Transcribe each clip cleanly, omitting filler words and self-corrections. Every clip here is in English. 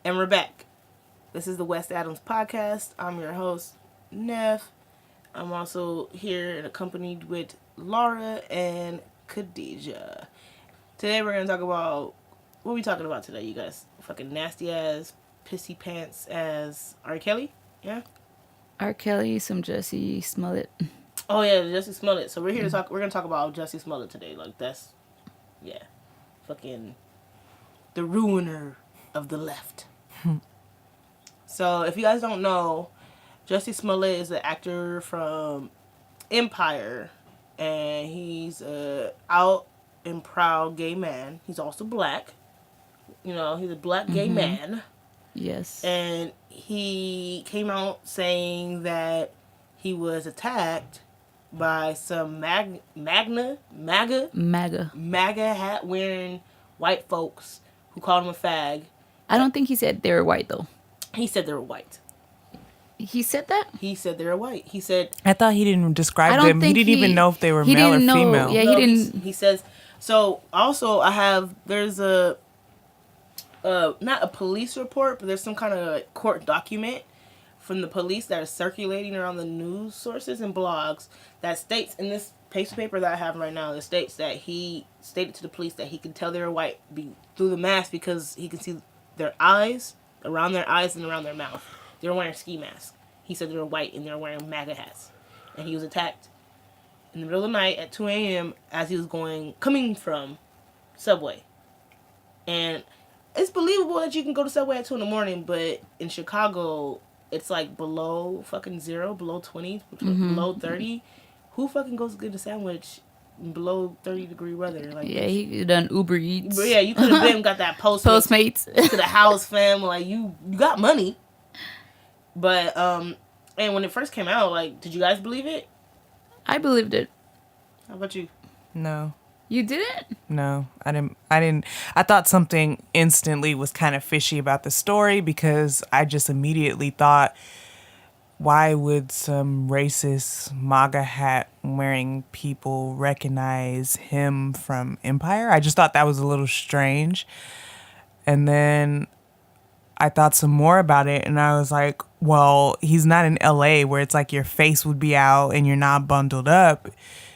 And we're back. This is the West Adams Podcast. I'm your host, Neff. I'm also here and accompanied with Laura and Khadijah. Today we're going to talk about... What are we talking about today, you guys? Fucking nasty ass, pissy pants ass R. Kelly? Yeah? R. Kelly, some Jussie Smollett. Oh yeah, Jussie Smollett. So we're here to talk... We're going to talk about Jussie Smollett today. Like, that's... Yeah. Fucking... The ruiner of the left. So, if you guys don't know, Jussie Smollett is an actor from Empire, and he's a out and proud gay man. He's also black. You know, he's a black gay man. Yes. And he came out saying that he was attacked by some MAGA hat wearing white folks who called him a fag. I don't think he said they were white, though. He said they were white. He said that? He said they were white. He said... I thought he didn't describe them. He didn't even know if they were male or female. Yeah, No, he didn't... He says... So, also, there's a... not a police report, but there's some kind of court document from the police that is circulating around the news sources and blogs that states, in this piece of paper that I have right now, it states that he stated to the police that he could tell they were white through the mask because he could see their eyes, around their eyes and around their mouth. They were wearing ski masks. He said they were white and they were wearing MAGA hats. And he was attacked in the middle of the night at 2 a.m. as he was coming from Subway. And it's believable that you can go to Subway at 2 in the morning, but in Chicago, it's like below fucking zero, below 20, below 30. Who fucking goes to get a sandwich in below 30-degree weather? Like, yeah, he done Uber Eats. But yeah, you could have been got that Postmates to the house, fam. Like, you got money. But, and when it first came out, like, did you guys believe it? I believed it. How about you? No. You didn't? No, I didn't. I thought something instantly was kind of fishy about the story because I just immediately thought, why would some racist MAGA hat wearing people recognize him from Empire? I just thought that was a little strange. And then I thought some more about it and I was like, well, he's not in LA where it's like your face would be out and you're not bundled up.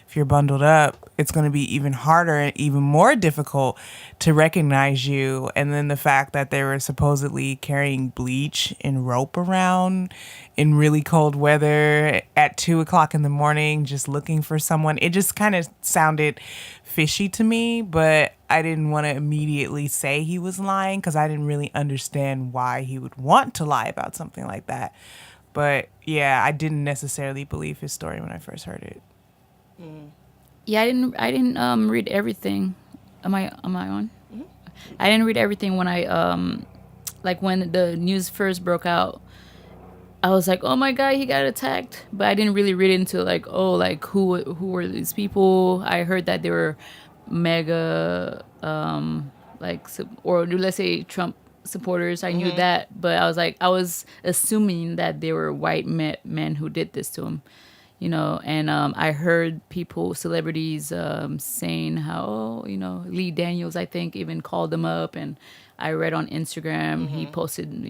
If you're bundled up, it's going to be even harder and even more difficult to recognize you. And then the fact that they were supposedly carrying bleach and rope around in really cold weather at 2:00 in the morning, just looking for someone. It just kind of sounded fishy to me, but I didn't want to immediately say he was lying because I didn't really understand why he would want to lie about something like that. But yeah, I didn't necessarily believe his story when I first heard it. Yeah, I didn't read everything. Am I on? Mm-hmm. I didn't read everything when I like when the news first broke out. I was like, oh my God, he got attacked. But I didn't really read into like, oh, like who were these people? I heard that they were mega or let's say Trump supporters. I knew that, but I was assuming that they were white men who did this to him. You know, and I heard celebrities saying how, Lee Daniels, I think, even called them up. And I read on Instagram, he posted,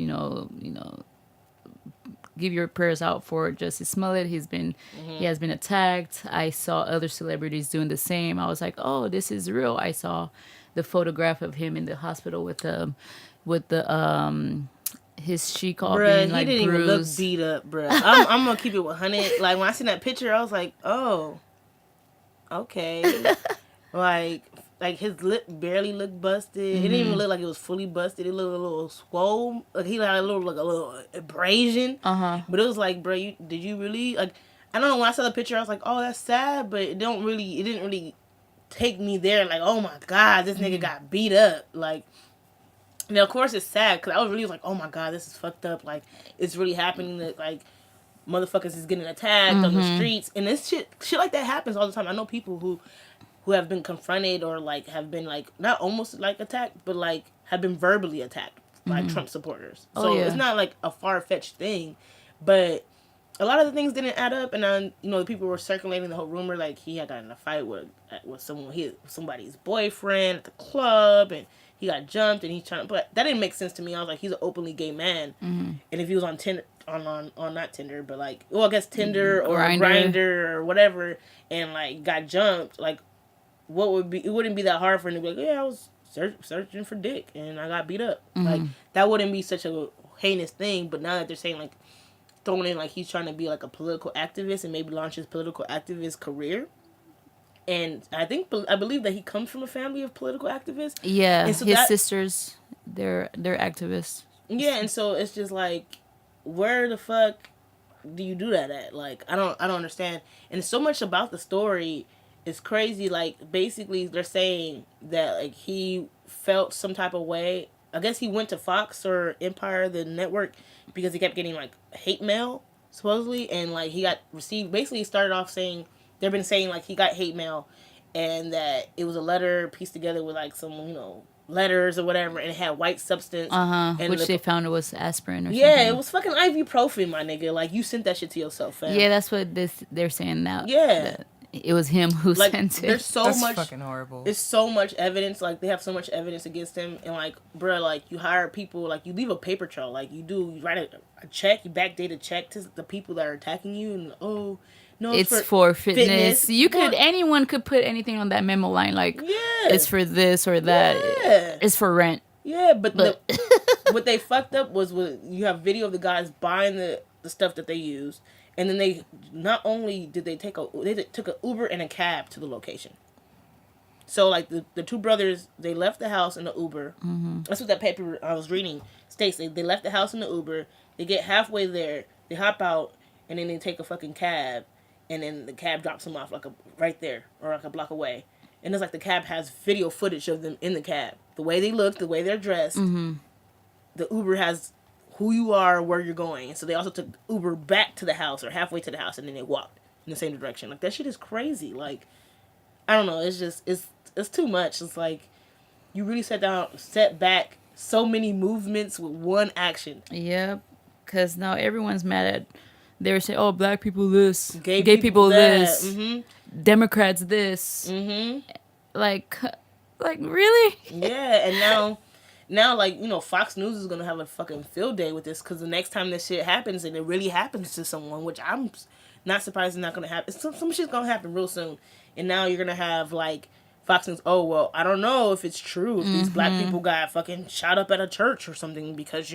give your prayers out for Jussie Smollett. He has been attacked. I saw other celebrities doing the same. I was like, oh, this is real. I saw the photograph of him in the hospital with the his cheek all being like bruised. He didn't even look beat up, bruh. I'm gonna keep it 100. Like, when I seen that picture, I was like, oh, okay. like his lip barely looked busted. It didn't even look like it was fully busted. It looked a little swole. Like, he had a little abrasion. But it was like, bruh, did you really, like, I don't know, when I saw the picture, I was like, oh, that's sad, but it didn't really take me there. Like, oh my God, this nigga got beat up. Like, now, of course, it's sad, because I was really like, oh my God, this is fucked up. Like, it's really happening that, like, motherfuckers is getting attacked on the streets. And this shit like that happens all the time. I know people who have been confronted or, like, have been, like, not almost, like, attacked, but, like, have been verbally attacked by Trump supporters. So it's not, like, a far-fetched thing. But a lot of the things didn't add up, and then the people were circulating the whole rumor like he had got in a fight with somebody's boyfriend at the club, and he got jumped, and he's trying. But that didn't make sense to me. I was like, he's an openly gay man, and if he was on Tinder, on not Tinder, but like, I guess Tinder or Grindr or whatever, and like got jumped, like, it wouldn't be that hard for him to be like, yeah, I was searching for dick and I got beat up. Like, that wouldn't be such a heinous thing. But now that they're saying like, throwing in like he's trying to be like a political activist and maybe launch his political activist career. And I believe that he comes from a family of political activists. Yeah, and so his sisters, they're activists. Yeah, and so it's just like, where the fuck do you do that at? Like, I don't understand. And so much about the story is crazy. Like, basically they're saying that like he felt some type of way. I guess he went to Fox or Empire, the network, because he kept getting like hate mail supposedly, and like he got received. Basically, he started off saying they've been saying like he got hate mail, and that it was a letter pieced together with like some letters or whatever, and it had white substance. And which they found it was aspirin or something. Yeah, it was fucking ibuprofen, my nigga. Like, you sent that shit to yourself, fam. Yeah, that's what they're saying now. Yeah. It was him who sent it. That's fucking horrible. There's so much evidence. Like, they have so much evidence against him. And, like, bruh, like, you hire people. Like, you leave a paper trail. Like, you write a check. You backdate a check to the people that are attacking you. And, no, it's for fitness. Anyone could put anything on that memo line. Like, it's for this or that. Yeah. It's for rent. Yeah, but what they fucked up was you have video of the guys buying the stuff that they used. And then they not only did they took an Uber and a cab to the location. So like the two brothers, they left the house in the Uber. Mm-hmm. That's what that paper I was reading states. They left the house in the Uber. They get halfway there, they hop out, and then they take a fucking cab, and then the cab drops them off like right there or like a block away. And it's like the cab has video footage of them in the cab, the way they look, the way they're dressed. Mm-hmm. The Uber has who you are, where you're going. And so they also took Uber back to the house or halfway to the house, and then they walked in the same direction. Like, that shit is crazy. Like, I don't know. It's just, it's too much. It's like, you really set back so many movements with one action. Yep. Because now everyone's mad at, they were saying, oh, black people this, gay people this, mm-hmm. Democrats this. Mm-hmm. Like, really? Yeah, and now, like, Fox News is going to have a fucking field day with this, because the next time this shit happens, and it really happens to someone, which I'm not surprised is not going to happen. Some shit's going to happen real soon. And now you're going to have, like, Fox News, oh, well, I don't know if it's true, if these black people got fucking shot up at a church or something, because,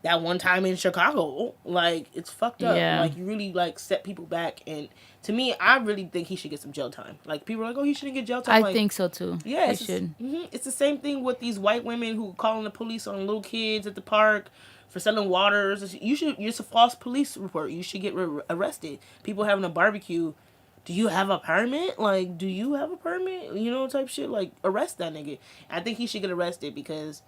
that one time in Chicago, like, it's fucked up. Yeah. Like, you really, like, set people back. And to me, I really think he should get some jail time. Like, people are like, oh, he shouldn't get jail time. I think so, too. Yeah, he should. It's the same thing with these white women who calling the police on little kids at the park for selling waters. It's a false police report. You should get arrested. People having a barbecue. Do you have a permit? Like, do you have a permit? Type shit. Like, arrest that nigga. I think he should get arrested because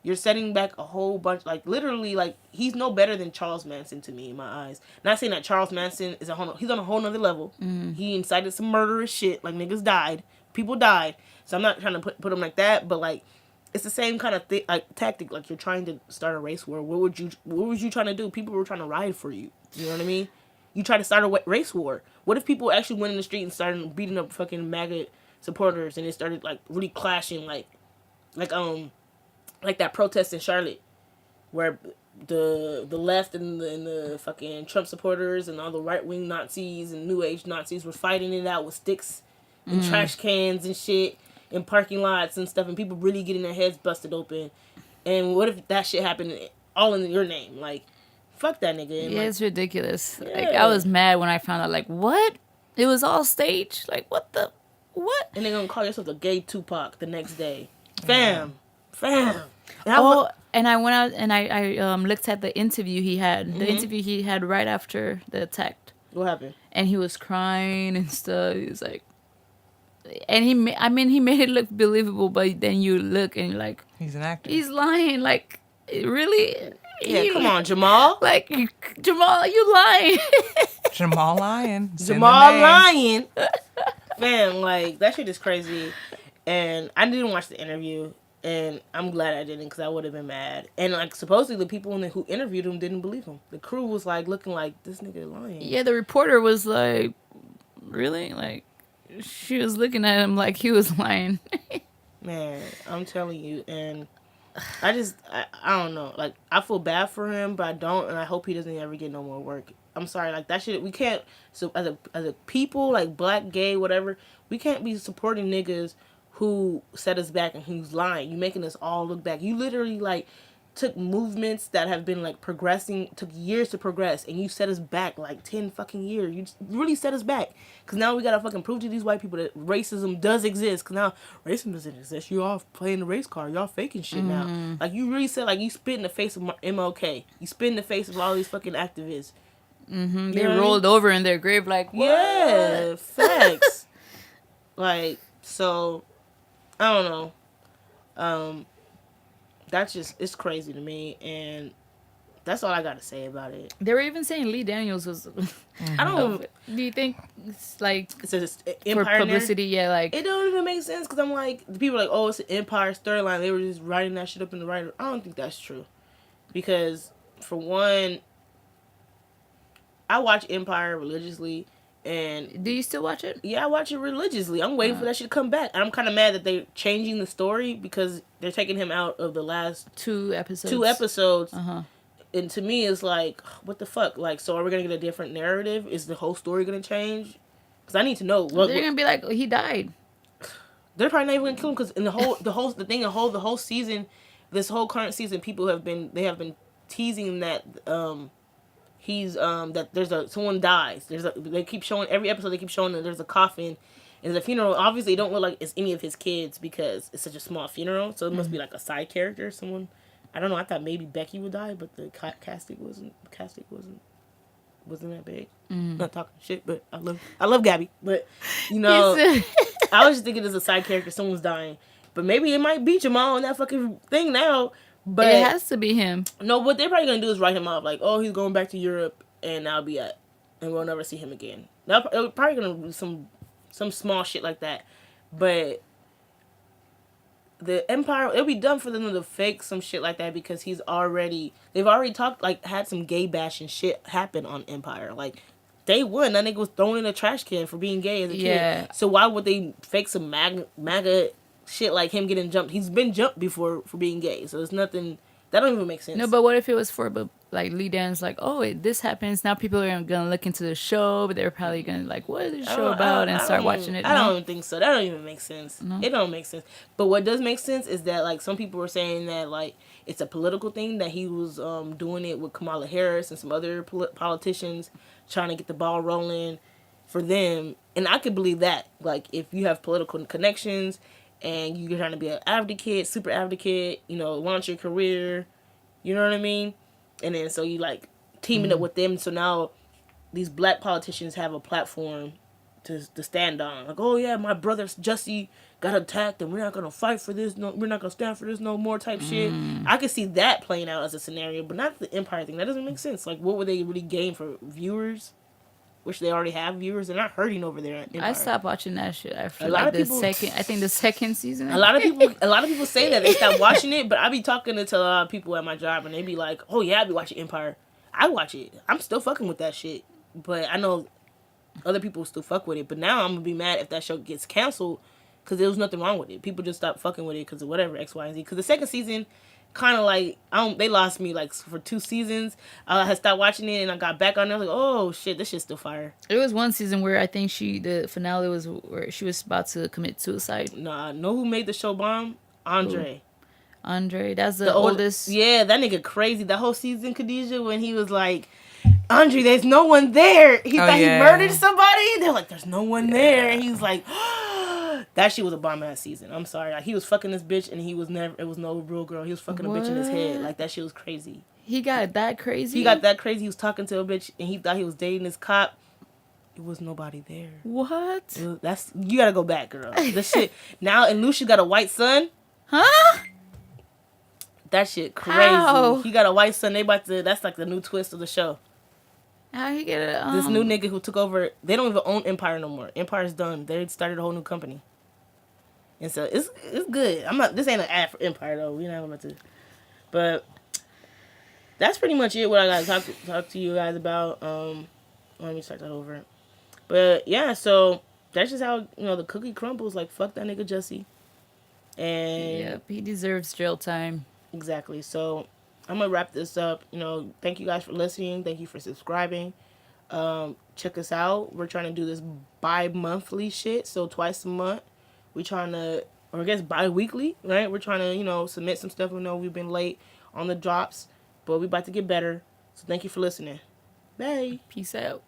you're setting back a whole bunch, like, literally, like, he's no better than Charles Manson to me, in my eyes. Not saying that Charles Manson is he's on a whole nother level. Mm-hmm. He incited some murderous shit, like, niggas died. People died. So I'm not trying to put him like that, but, like, it's the same kind of tactic. Like, you're trying to start a race war. What was you trying to do? People were trying to ride for you. You know what I mean? You try to start a race war. What if people actually went in the street and started beating up fucking MAGA supporters, and it started, like, really clashing, like that protest in Charlotte, where the left and the fucking Trump supporters and all the right wing Nazis and New Age Nazis were fighting it out with sticks and trash cans and shit in parking lots and stuff, and people really getting their heads busted open. And what if that shit happened all in your name? Like, fuck that nigga. And it's ridiculous. Yeah. Like, I was mad when I found out, like, what? It was all staged? Like, what? And they're gonna call yourself the gay Tupac the next day. Fam. And I went out and I looked at the interview he had. The interview he had right after the attack. What happened? And he was crying and stuff. He was like, and he made it look believable. But then you look and you're like, he's an actor. He's lying. Like, really? Yeah, come on, Jamal. Like, Jamal, you lying? Jamal lying. Jamal lying. Fam, like, that shit is crazy. And I didn't watch the interview. And I'm glad I didn't, because I would have been mad. And like supposedly the people who interviewed him didn't believe him. The crew was like looking like, this nigga lying. Yeah, the reporter was like, really? Like, she was looking at him like he was lying. Man, I'm telling you. And I don't know. Like, I feel bad for him, but I don't. And I hope he doesn't ever get no more work. I'm sorry. Like, that shit, we can't. So, as a people, like black, gay, whatever, we can't be supporting niggas who set us back and who's lying. You making us all look back. You literally, like, took movements that have been like progressing, took years to progress, and you set us back like 10 fucking years. You really set us back, because now we gotta fucking prove to these white people that racism does exist, because now racism doesn't exist. You all playing the race card, y'all faking shit now. Like, you really said, like, you spit in the face of MLK, you spit in the face of all these fucking activists. They rolled over in their grave like, what? Yeah, facts. Like, so I don't know. That's just, it's crazy to me, and that's all I got to say about it. They were even saying Lee Daniels was. I don't. Do you think it's like It's just for Empire publicity? Yeah, like it don't even make sense, because I'm like, the people are like, oh, it's an Empire storyline. They were just writing that shit up in the writer. I don't think that's true, because for one, I watch Empire religiously. And do you still watch it? Yeah, I watch it religiously. I'm waiting for that shit to come back. And I'm kind of mad that they're changing the story, because they're taking him out of the last 2 episodes. 2 episodes. Uh-huh. And to me, it's like, what the fuck? Like, so are we going to get a different narrative? Is the whole story going to change? Because I need to know. They're going to be like, oh, he died. They're probably not even going to kill him, because in the whole season, this whole current season, people have been teasing that, he's that there's someone dies. They keep showing every episode. They keep showing that there's a coffin, and the funeral. Obviously, it don't look like it's any of his kids, because it's such a small funeral. So it must be like a side character, someone. I don't know. I thought maybe Becky would die, but the casting wasn't that big. Not talking shit, but I love Gabby, but you know, I was just thinking as a side character, someone's dying, but maybe it might be Jamal in that fucking thing now. But it has to be him. No, what they're probably gonna do is write him off, like, oh, he's going back to Europe, and I'll be at, and we'll never see him again. They're probably gonna do some small shit like that, but the Empire, it'll be dumb for them to fake some shit like that, because they've already talked, like, had some gay bashing shit happen on Empire, like. Day one, that nigga was thrown in a trash can for being gay as a kid. So why would they fake some MAGA shit like him getting jumped? He's been jumped before for being gay, so it's nothing. That don't even make sense. No, but what if it was for, like, Lee Dan's like, oh, this happens. Now people are gonna look into the show, but they're probably gonna like, what is the show about, and start watching it. I don't think so. That don't even make sense. No? It don't make sense. But what does make sense is that, like, some people were saying that, like, it's a political thing, that he was doing it with Kamala Harris and some other politicians, trying to get the ball rolling for them. And I could believe that. Like, if you have political connections and you're trying to be an advocate, super advocate, you know, launch your career, you know what I mean? And then so you, like, teaming up with them. So now these black politicians have a platform to stand on. Like, oh yeah, my brother Jussie got attacked, and we're not gonna fight for this. No, we're not gonna stand for this no more. Type shit. I could see that playing out as a scenario, but not the Empire thing. That doesn't make sense. Like, what would they really gain for viewers? Which they already have viewers. They're not hurting over there. I stopped watching that shit after like the second season. A lot of people say that they stopped watching it, but I be talking to a lot of people at my job, and they be like, "Oh yeah, I be watching Empire. I watch it. I'm still fucking with that shit." But I know other people still fuck with it. But now I'm gonna be mad if that show gets canceled, because there was nothing wrong with it. People just stopped fucking with it because of whatever X, Y, and Z. Because the second season, kind of like, they lost me like for 2 seasons. I had stopped watching it, and I got back on there like, oh shit, this shit's still fire. It was one season where I think the finale was where she was about to commit suicide. Nah, know who made the show bomb? Andre. Ooh. Andre, that's the oldest. Yeah, that nigga crazy. That whole season, Khadijah, when he was like, Andre, there's no one there. He thought he murdered somebody. They're like, there's no one there. And he was like, that shit was a bomb ass season. I'm sorry. Like, he was fucking this bitch, and it was no real girl. He was fucking a bitch in his head. Like, that shit was crazy. He got that crazy? He got that crazy. He was talking to a bitch, and he thought he was dating this cop. It was nobody there. What? You gotta go back, girl. This shit. Now, and Lucia got a white son. Huh? That shit crazy. How? He got a white son. That's like the new twist of the show. How he get it? This new nigga who took over. They don't even own Empire no more. Empire's done. They started a whole new company. And so it's good. I'm not. This ain't an ad for Empire though. We're not about to. But that's pretty much it. What I gotta talk to you guys about. Let me start that over. But yeah, so that's just how the cookie crumbles. Like fuck that nigga Jussie. And Yep, he deserves jail time. exactly. So I'm gonna wrap this up. Thank you guys for listening. Thank you for subscribing. Check us out. We're trying to do this bi-monthly shit, so twice a month. We trying to, or I guess bi-weekly, right? We're trying to, submit some stuff. We know we've been late on the drops, but we about to get better. So thank you for listening. Bye. Peace out.